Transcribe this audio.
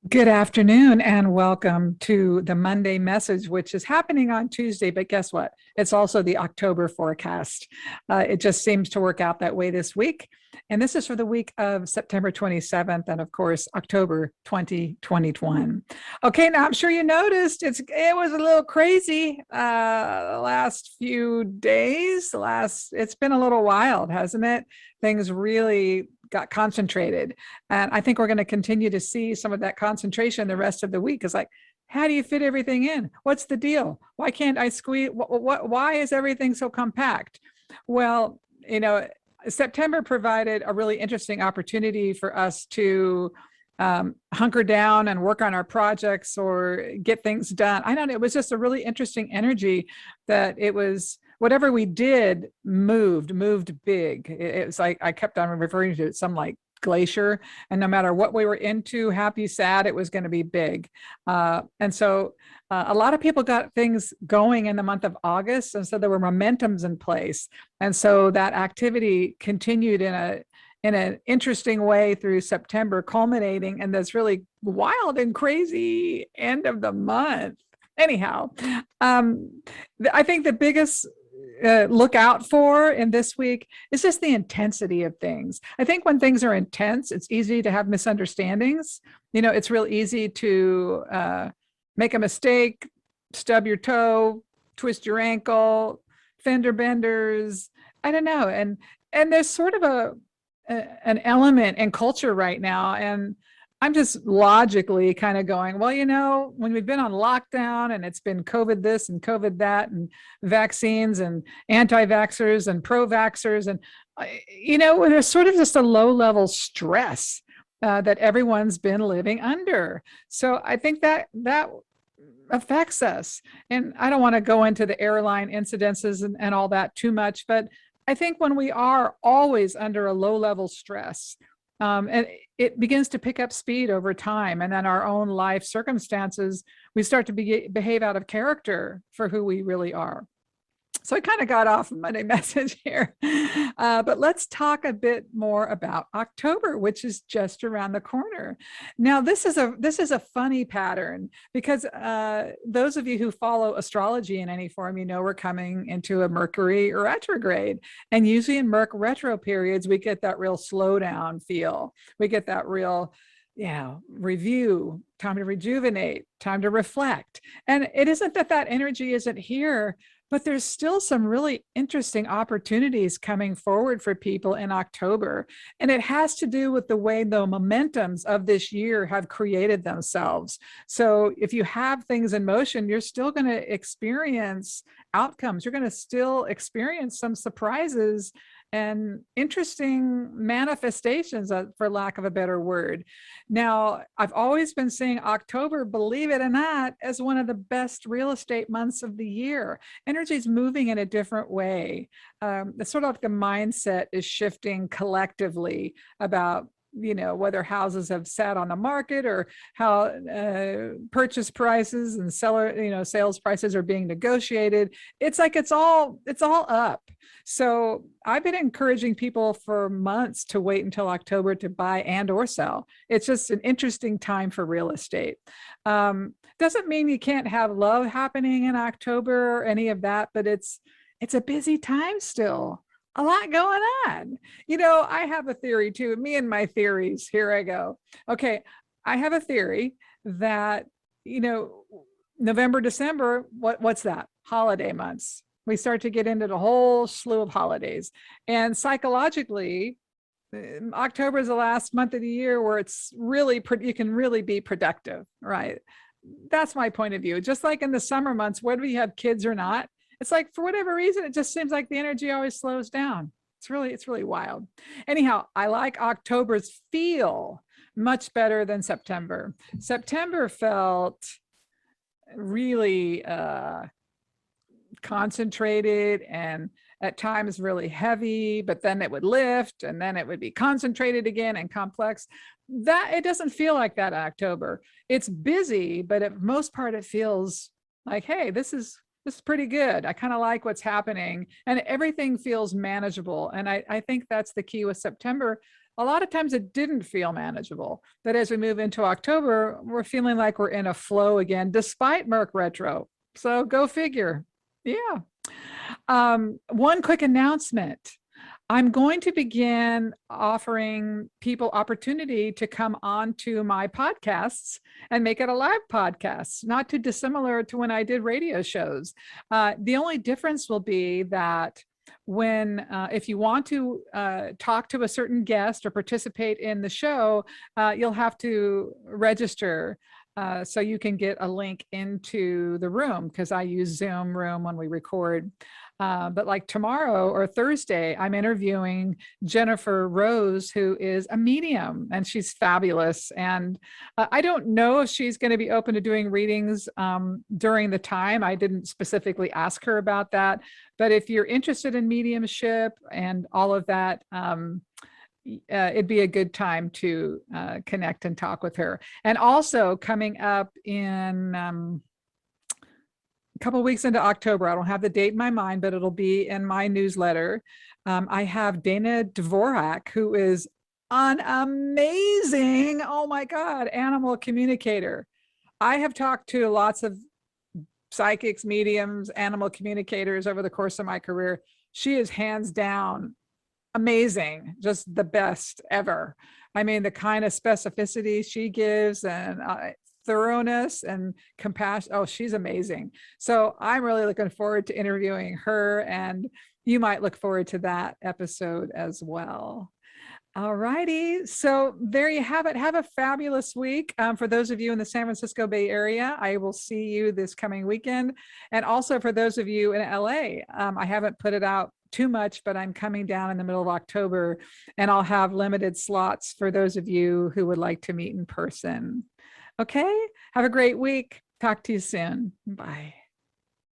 Good afternoon and welcome to the Monday message, which is happening on Tuesday. But guess what? It's also the October forecast. It just seems to work out that way this week. And this is for the week of September 27th and, of course, October 2021. Okay, now I'm sure you noticed it was a little crazy the last few days. It's been a little wild, hasn't it? Things really got concentrated. And I think we're going to continue to see some of that concentration the rest of the week. Is like, how do you fit everything in? What's the deal? Why can't I squeeze? Why is everything so compact? Well, September provided a really interesting opportunity for us to hunker down and work on our projects or get things done. I don't know. It was just a really interesting energy that it was whatever we did moved big. It was like I kept on referring to it, some like glacier, and no matter what we were into, happy, sad, it was going to be big. And so a lot of people got things going in the month of August, and so there were momentums in place, and so that activity continued in an interesting way through September, culminating in this really wild and crazy end of the month. Anyhow, I think the biggest look out for in this week is just the intensity of things. I think when things are intense, it's easy to have misunderstandings. It's real easy to make a mistake, stub your toe, twist your ankle, fender benders. I don't know. And there's sort of an element in culture right now. And I'm just logically kind of going, well, when we've been on lockdown and it's been COVID this and COVID that and vaccines and anti-vaxxers and pro-vaxxers, and, there's sort of just a low level stress that everyone's been living under. So I think that affects us. And I don't want to go into the airline incidences and all that too much, but I think when we are always under a low level stress, and it begins to pick up speed over time, and then our own life circumstances, we start to behave out of character for who we really are. So I kind of got off Monday message here, but let's talk a bit more about October, which is just around the corner. Now, this is a funny pattern because those of you who follow astrology in any form, we're coming into a Mercury retrograde, and usually in Merc retro periods, we get that real slowdown feel. We get that real review, time to rejuvenate, time to reflect. And it isn't that energy isn't here, but there's still some really interesting opportunities coming forward for people in October. And it has to do with the way the momentums of this year have created themselves. So if you have things in motion, you're still going to experience outcomes. You're going to still experience some surprises and interesting manifestations, for lack of a better word. Now, I've always been seeing October, believe it or not, as one of the best real estate months of the year. Energy is moving in a different way. It's sort of like the mindset is shifting collectively about whether houses have sat on the market or how purchase prices and sales prices are being negotiated. It's like it's all up. So I've been encouraging people for months to wait until October to buy and or sell. It's just an interesting time for real estate. Doesn't mean you can't have love happening in October or any of that, but it's a busy time still. A lot going on. I have a theory too. Me and my theories. Here I go. Okay. I have a theory that, November, December, what's that? Holiday months. We start to get into the whole slew of holidays. And psychologically, October is the last month of the year where it's really, you can really be productive, right? That's my point of view. Just like in the summer months, whether you have kids or not, it's like for whatever reason, it just seems like the energy always slows down. It's really wild. Anyhow, I like October's feel much better than September. September felt really concentrated and at times really heavy, but then it would lift and then it would be concentrated again and complex. That it doesn't feel like that in October. It's busy, but at most part it feels like, hey, this is pretty good. I kind of like what's happening and everything feels manageable. And I think that's the key with September. A lot of times it didn't feel manageable. But as we move into October, we're feeling like we're in a flow again, despite Merc Retro. So go figure. Yeah. One quick announcement. I'm going to begin offering people opportunity to come on to my podcasts and make it a live podcast, not too dissimilar to when I did radio shows. The only difference will be that when if you want to talk to a certain guest or participate in the show, you'll have to register. So you can get a link into the room, because I use Zoom Room when we record. But like tomorrow or Thursday, I'm interviewing Jennifer Rose, who is a medium, and she's fabulous. And I don't know if she's going to be open to doing readings during the time. I didn't specifically ask her about that. But if you're interested in mediumship and all of that, it'd be a good time to connect and talk with her. And also coming up in a couple of weeks into October, I don't have the date in my mind, but it'll be in my newsletter. I have Dana Dvorak, who is an amazing, oh my God, animal communicator. I have talked to lots of psychics, mediums, animal communicators over the course of my career. She is hands down amazing, just the best ever. I mean, the kind of specificity she gives and thoroughness and compassion. Oh, she's amazing. So I'm really looking forward to interviewing her, and you might look forward to that episode as well. All righty. So there you have it. Have a fabulous week. For those of you in the San Francisco Bay Area, I will see you this coming weekend. And also for those of you in LA, I haven't put it out too much, but I'm coming down in the middle of October, and I'll have limited slots for those of you who would like to meet in person. Okay. Have a great week. Talk to you soon. Bye.